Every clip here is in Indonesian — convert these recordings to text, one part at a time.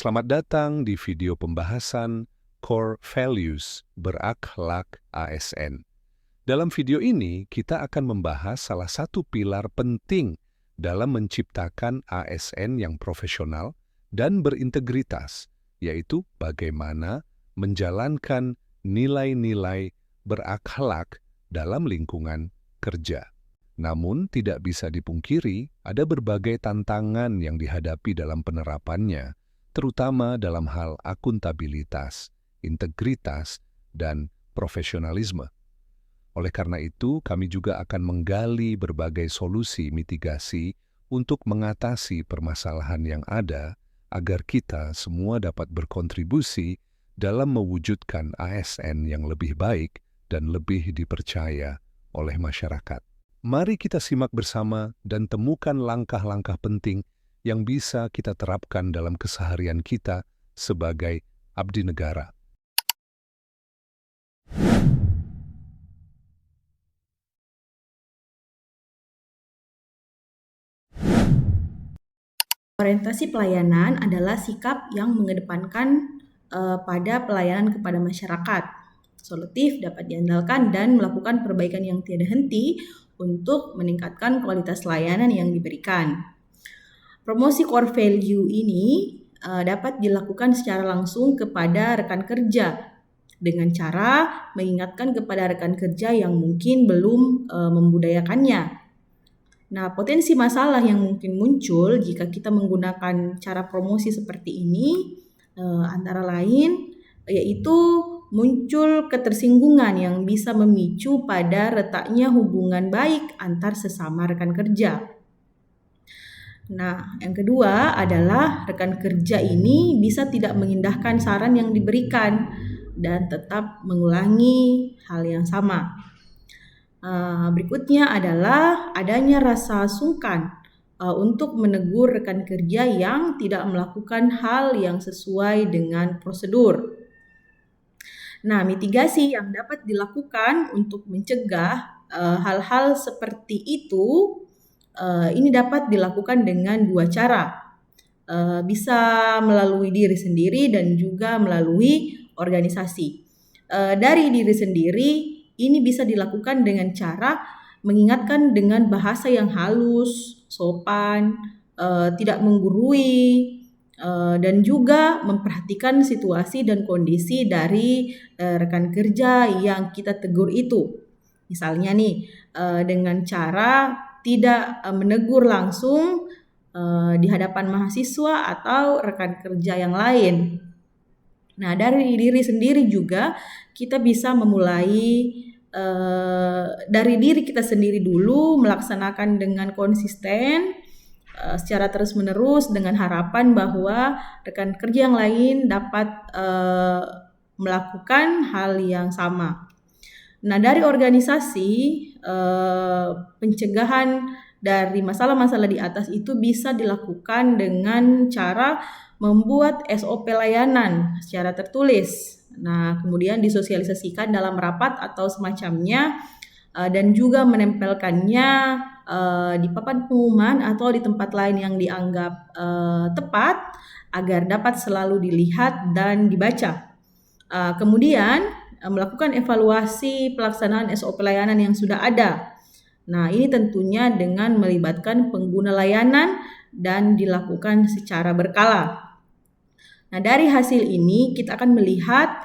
Selamat datang di video pembahasan Core Values Berakhlak ASN. Dalam video ini, kita akan membahas salah satu pilar penting dalam menciptakan ASN yang profesional dan berintegritas, yaitu bagaimana menjalankan nilai-nilai berakhlak dalam lingkungan kerja. Namun, tidak bisa dipungkiri ada berbagai tantangan yang dihadapi dalam penerapannya, terutama dalam hal akuntabilitas, integritas, dan profesionalisme. Oleh karena itu, kami juga akan menggali berbagai solusi mitigasi untuk mengatasi permasalahan yang ada agar kita semua dapat berkontribusi dalam mewujudkan ASN yang lebih baik dan lebih dipercaya oleh masyarakat. Mari kita simak bersama dan temukan langkah-langkah penting yang bisa kita terapkan dalam keseharian kita sebagai abdi negara. Orientasi pelayanan adalah sikap yang mengedepankan pada pelayanan kepada masyarakat. Solutif, dapat diandalkan, dan melakukan perbaikan yang tiada henti untuk meningkatkan kualitas layanan yang diberikan. Promosi core value ini dapat dilakukan secara langsung kepada rekan kerja dengan cara mengingatkan kepada rekan kerja yang mungkin belum membudayakannya. Nah, potensi masalah yang mungkin muncul jika kita menggunakan cara promosi seperti ini antara lain yaitu muncul ketersinggungan yang bisa memicu pada retaknya hubungan baik antar sesama rekan kerja. Nah, yang kedua adalah rekan kerja ini bisa tidak mengindahkan saran yang diberikan dan tetap mengulangi hal yang sama. Berikutnya adalah adanya rasa sungkan untuk menegur rekan kerja yang tidak melakukan hal yang sesuai dengan prosedur. Nah, mitigasi yang dapat dilakukan untuk mencegah hal-hal seperti itu ini dapat dilakukan dengan dua cara. Bisa melalui diri sendiri dan juga melalui organisasi. Dari diri sendiri ini bisa dilakukan dengan cara mengingatkan dengan bahasa yang halus, sopan, tidak menggurui, dan juga memperhatikan situasi dan kondisi dari rekan kerja yang kita tegur itu. Misalnya nih, dengan cara tidak menegur langsung di hadapan mahasiswa atau rekan kerja yang lain. Nah, dari diri sendiri juga kita bisa memulai dari diri kita sendiri dulu, melaksanakan dengan konsisten secara terus-menerus dengan harapan bahwa rekan kerja yang lain dapat melakukan hal yang sama. Nah, dari organisasi pencegahan dari masalah-masalah di atas itu bisa dilakukan dengan cara membuat SOP layanan secara tertulis. Nah, kemudian disosialisasikan dalam rapat atau semacamnya dan juga menempelkannya di papan pengumuman atau di tempat lain yang dianggap tepat agar dapat selalu dilihat dan dibaca. Kemudian melakukan evaluasi pelaksanaan SOP layanan yang sudah ada. Nah, ini tentunya dengan melibatkan pengguna layanan dan dilakukan secara berkala. Nah, dari hasil ini kita akan melihat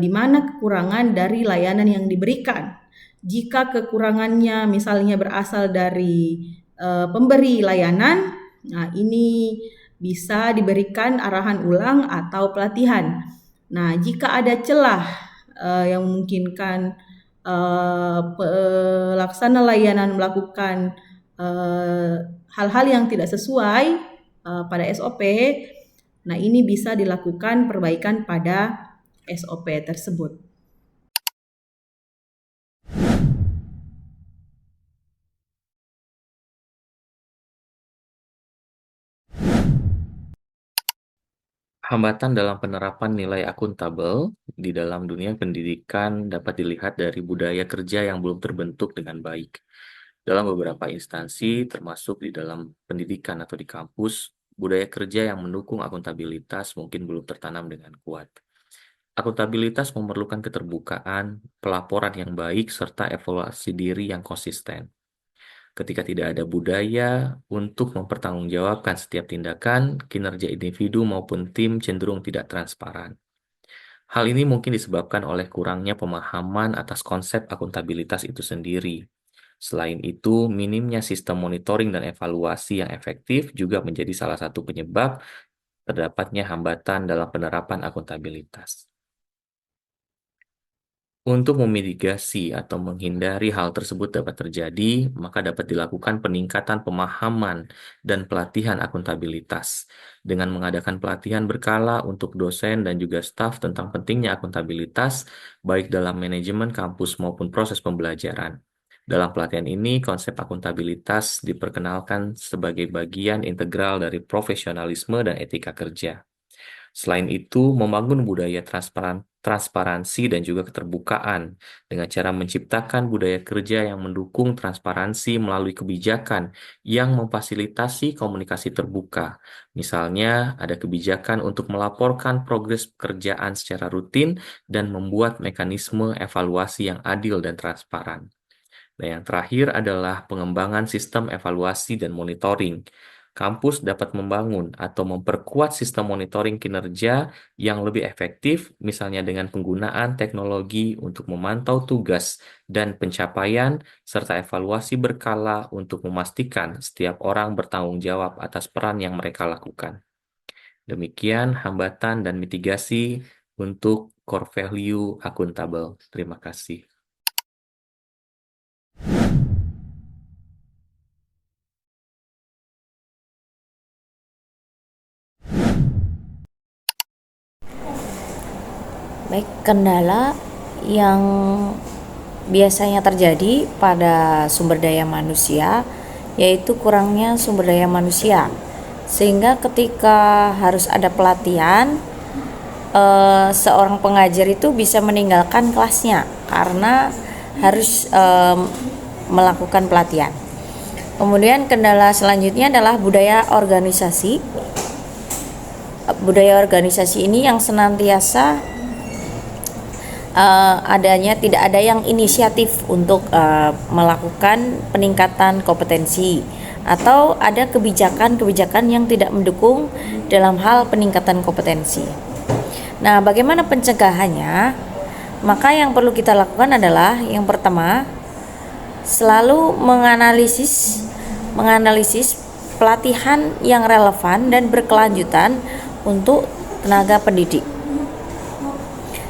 di mana kekurangan dari layanan yang diberikan. Jika kekurangannya misalnya berasal dari pemberi layanan, nah ini bisa diberikan arahan ulang atau pelatihan. Nah, jika ada celah yang memungkinkan pelaksana layanan melakukan hal-hal yang tidak sesuai pada SOP, nah ini bisa dilakukan perbaikan pada SOP tersebut. Hambatan dalam penerapan nilai akuntabel di dalam dunia pendidikan dapat dilihat dari budaya kerja yang belum terbentuk dengan baik. Dalam beberapa instansi, termasuk di dalam pendidikan atau di kampus, budaya kerja yang mendukung akuntabilitas mungkin belum tertanam dengan kuat. Akuntabilitas memerlukan keterbukaan, pelaporan yang baik, serta evaluasi diri yang konsisten. Ketika tidak ada budaya untuk mempertanggungjawabkan setiap tindakan, kinerja individu maupun tim cenderung tidak transparan. Hal ini mungkin disebabkan oleh kurangnya pemahaman atas konsep akuntabilitas itu sendiri. Selain itu, minimnya sistem monitoring dan evaluasi yang efektif juga menjadi salah satu penyebab terdapatnya hambatan dalam penerapan akuntabilitas. Untuk memitigasi atau menghindari hal tersebut dapat terjadi, maka dapat dilakukan peningkatan pemahaman dan pelatihan akuntabilitas dengan mengadakan pelatihan berkala untuk dosen dan juga staf tentang pentingnya akuntabilitas, baik dalam manajemen kampus maupun proses pembelajaran. Dalam pelatihan ini, konsep akuntabilitas diperkenalkan sebagai bagian integral dari profesionalisme dan etika kerja. Selain itu, membangun budaya transparansi dan juga keterbukaan dengan cara menciptakan budaya kerja yang mendukung transparansi melalui kebijakan yang memfasilitasi komunikasi terbuka. Misalnya, ada kebijakan untuk melaporkan progres pekerjaan secara rutin dan membuat mekanisme evaluasi yang adil dan transparan. Dan yang terakhir adalah pengembangan sistem evaluasi dan monitoring. Kampus dapat membangun atau memperkuat sistem monitoring kinerja yang lebih efektif, misalnya dengan penggunaan teknologi untuk memantau tugas dan pencapaian, serta evaluasi berkala untuk memastikan setiap orang bertanggung jawab atas peran yang mereka lakukan. Demikian hambatan dan mitigasi untuk core value akuntabel. Terima kasih. Baik, kendala yang biasanya terjadi pada sumber daya manusia yaitu kurangnya sumber daya manusia. Sehingga ketika harus ada pelatihan, seorang pengajar itu bisa meninggalkan kelasnya karena harus melakukan pelatihan. Kemudian kendala selanjutnya adalah budaya organisasi. Budaya organisasi ini yang senantiasa tidak ada yang inisiatif untuk melakukan peningkatan kompetensi atau ada kebijakan-kebijakan yang tidak mendukung dalam hal peningkatan kompetensi. Nah, bagaimana pencegahannya? Maka yang perlu kita lakukan adalah yang pertama, selalu menganalisis pelatihan yang relevan dan berkelanjutan untuk tenaga pendidik.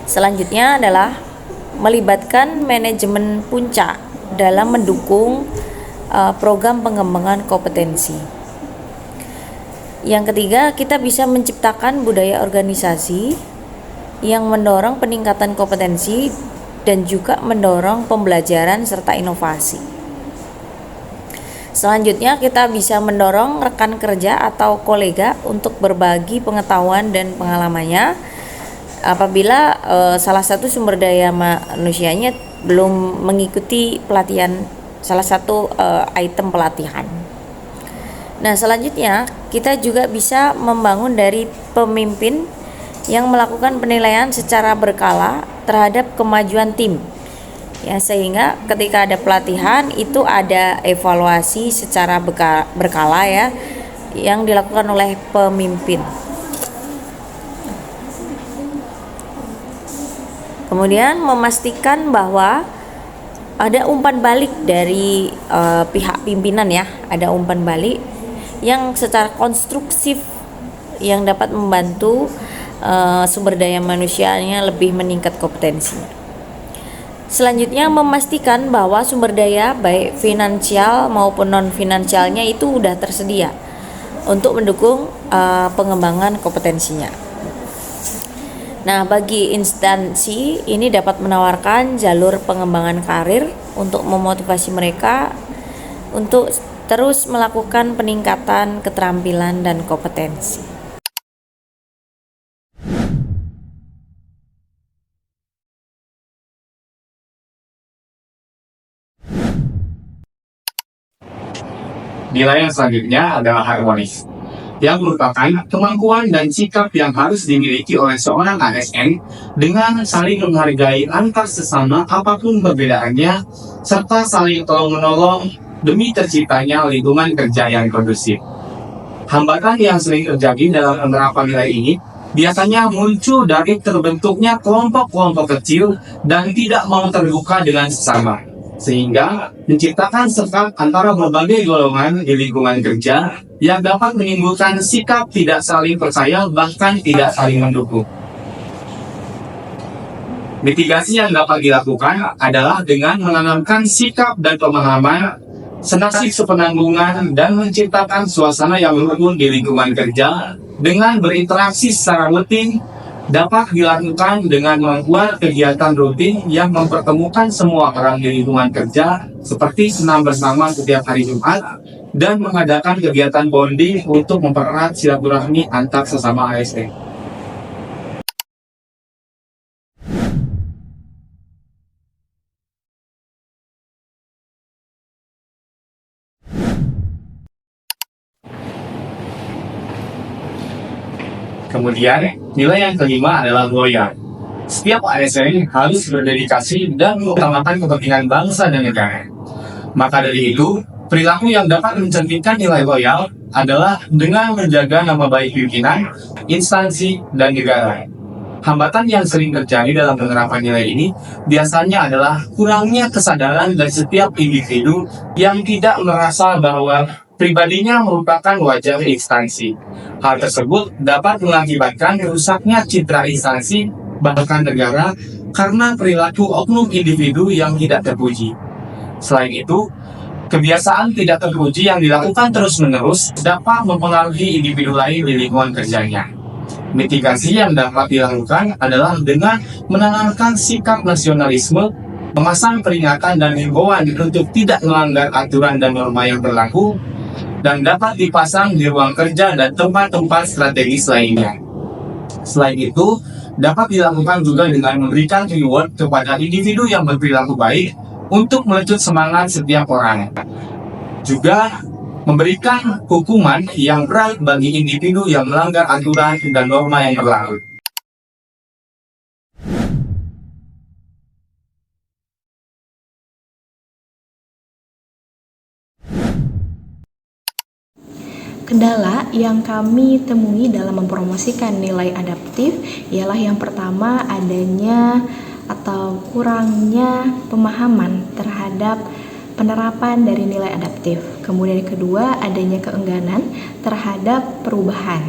Selanjutnya adalah melibatkan manajemen puncak dalam mendukung program pengembangan kompetensi. Yang ketiga, kita bisa menciptakan budaya organisasi yang mendorong peningkatan kompetensi dan juga mendorong pembelajaran serta inovasi. Selanjutnya, kita bisa mendorong rekan kerja atau kolega untuk berbagi pengetahuan dan pengalamannya apabila salah satu sumber daya manusianya belum mengikuti pelatihan, salah satu item pelatihan. Nah, selanjutnya kita juga bisa membangun dari pemimpin yang melakukan penilaian secara berkala terhadap kemajuan tim. Ya, sehingga ketika ada pelatihan itu ada evaluasi secara berkala ya yang dilakukan oleh pemimpin. Kemudian memastikan bahwa ada umpan balik dari pihak pimpinan ya, ada umpan balik yang secara konstruktif yang dapat membantu sumber daya manusianya lebih meningkat kompetensinya. Selanjutnya memastikan bahwa sumber daya baik finansial maupun non finansialnya itu sudah tersedia untuk mendukung pengembangan kompetensinya. Nah, bagi instansi ini dapat menawarkan jalur pengembangan karir untuk memotivasi mereka untuk terus melakukan peningkatan keterampilan dan kompetensi. Nilai yang selanjutnya adalah harmonis. yang merupakan kemampuan dan sikap yang harus dimiliki oleh seorang ASN dengan saling menghargai antar sesama apapun perbedaannya, serta saling tolong-menolong demi terciptanya lingkungan kerja yang kondusif. Hambatan yang sering terjadi dalam penerapan nilai ini biasanya muncul dari terbentuknya kelompok-kelompok kecil dan tidak mau terbuka dengan sesama, sehingga menciptakan sekat antara berbagai golongan di lingkungan kerja yang dapat menimbulkan sikap tidak saling percaya bahkan tidak saling mendukung. Mitigasi yang dapat dilakukan adalah dengan menanamkan sikap dan pemahaman senasib sepenanggungan dan menciptakan suasana yang rukun di lingkungan kerja dengan berinteraksi secara rutin dapat dilakukan dengan membuat kegiatan rutin yang mempertemukan semua orang di lingkungan kerja seperti senam bersama setiap hari Jumat dan mengadakan kegiatan bonding untuk mempererat silaturahmi antar sesama ASN. Kemudian, nilai yang kelima adalah loyal. Setiap ASN harus berdedikasi dan mengutamakan kepentingan bangsa dan negara. Maka dari itu, perilaku yang dapat mencerminkan nilai loyal adalah dengan menjaga nama baik pimpinan, instansi, dan negara. Hambatan yang sering terjadi dalam penerapan nilai ini biasanya adalah kurangnya kesadaran dari setiap individu yang tidak merasa bahwa pribadinya merupakan wajah instansi. Hal tersebut dapat mengakibatkan rusaknya citra instansi bahkan negara karena perilaku oknum individu yang tidak terpuji. Selain itu, kebiasaan tidak terpuji yang dilakukan terus-menerus dapat mempengaruhi individu lain di lingkungan kerjanya. Mitigasi yang dapat dilakukan adalah dengan menanamkan sikap nasionalisme, memasang peringatan dan himbauan untuk tidak melanggar aturan dan norma yang berlaku, dan dapat dipasang di ruang kerja dan tempat-tempat strategis lainnya. Selain itu, dapat dilakukan juga dengan memberikan reward kepada individu yang berperilaku baik untuk melecut semangat setiap orang. Juga memberikan hukuman yang berat bagi individu yang melanggar aturan dan norma yang berlaku. Kendala yang kami temui dalam mempromosikan nilai adaptif ialah yang pertama adanya atau kurangnya pemahaman terhadap penerapan dari nilai adaptif. Kemudian yang kedua adanya keengganan terhadap perubahan.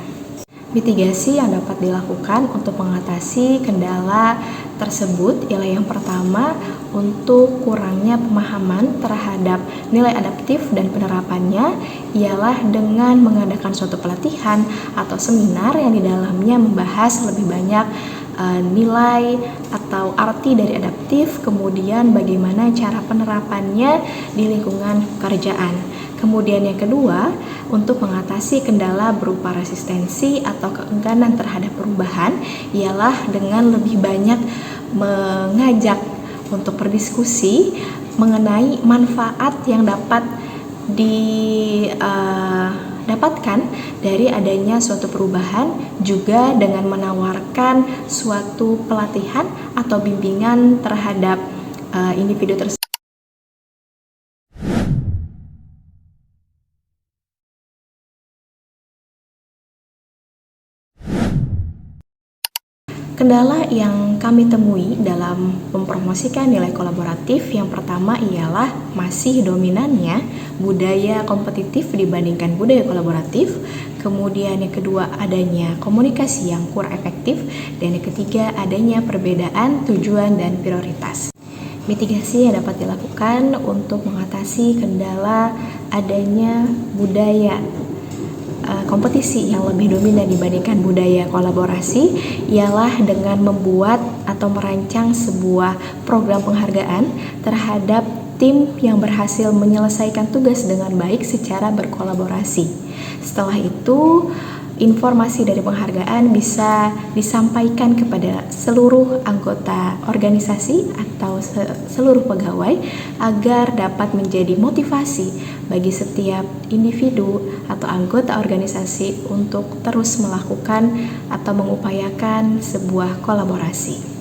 Mitigasi yang dapat dilakukan untuk mengatasi kendala tersebut ialah yang pertama untuk kurangnya pemahaman terhadap nilai adaptif dan penerapannya ialah dengan mengadakan suatu pelatihan atau seminar yang di dalamnya membahas lebih banyak nilai atau arti dari adaptif, kemudian bagaimana cara penerapannya di lingkungan pekerjaan. Kemudian yang kedua, untuk mengatasi kendala berupa resistensi atau keengganan terhadap perubahan ialah dengan lebih banyak mengajak untuk berdiskusi mengenai manfaat yang dapat didapatkan dari adanya suatu perubahan, juga dengan menawarkan suatu pelatihan atau bimbingan terhadap individu tersebut. Kendala yang kami temui dalam mempromosikan nilai kolaboratif yang pertama ialah masih dominannya budaya kompetitif dibandingkan budaya kolaboratif. Kemudian yang kedua adanya komunikasi yang kurang efektif, dan yang ketiga adanya perbedaan tujuan dan prioritas. Mitigasi yang dapat dilakukan untuk mengatasi kendala adanya budaya kompetisi yang lebih dominan dibandingkan budaya kolaborasi ialah dengan membuat atau merancang sebuah program penghargaan terhadap tim yang berhasil menyelesaikan tugas dengan baik secara berkolaborasi. Setelah itu, informasi dari penghargaan bisa disampaikan kepada seluruh anggota organisasi atau seluruh pegawai agar dapat menjadi motivasi bagi setiap individu atau anggota organisasi untuk terus melakukan atau mengupayakan sebuah kolaborasi.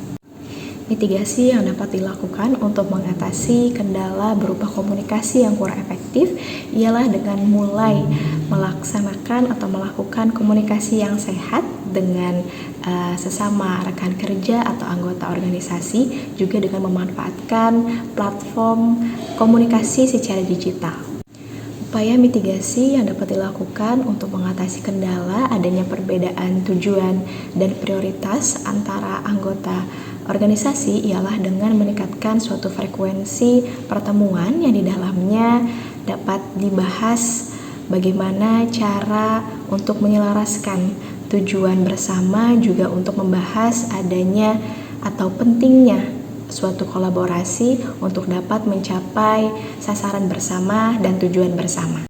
Mitigasi yang dapat dilakukan untuk mengatasi kendala berupa komunikasi yang kurang efektif ialah dengan mulai melaksanakan atau melakukan komunikasi yang sehat dengan sesama rekan kerja atau anggota organisasi, juga dengan memanfaatkan platform komunikasi secara digital. Upaya mitigasi yang dapat dilakukan untuk mengatasi kendala adanya perbedaan tujuan dan prioritas antara anggota organisasi ialah dengan meningkatkan suatu frekuensi pertemuan yang di dalamnya dapat dibahas bagaimana cara untuk menyelaraskan tujuan bersama, juga untuk membahas adanya atau pentingnya suatu kolaborasi untuk dapat mencapai sasaran bersama dan tujuan bersama.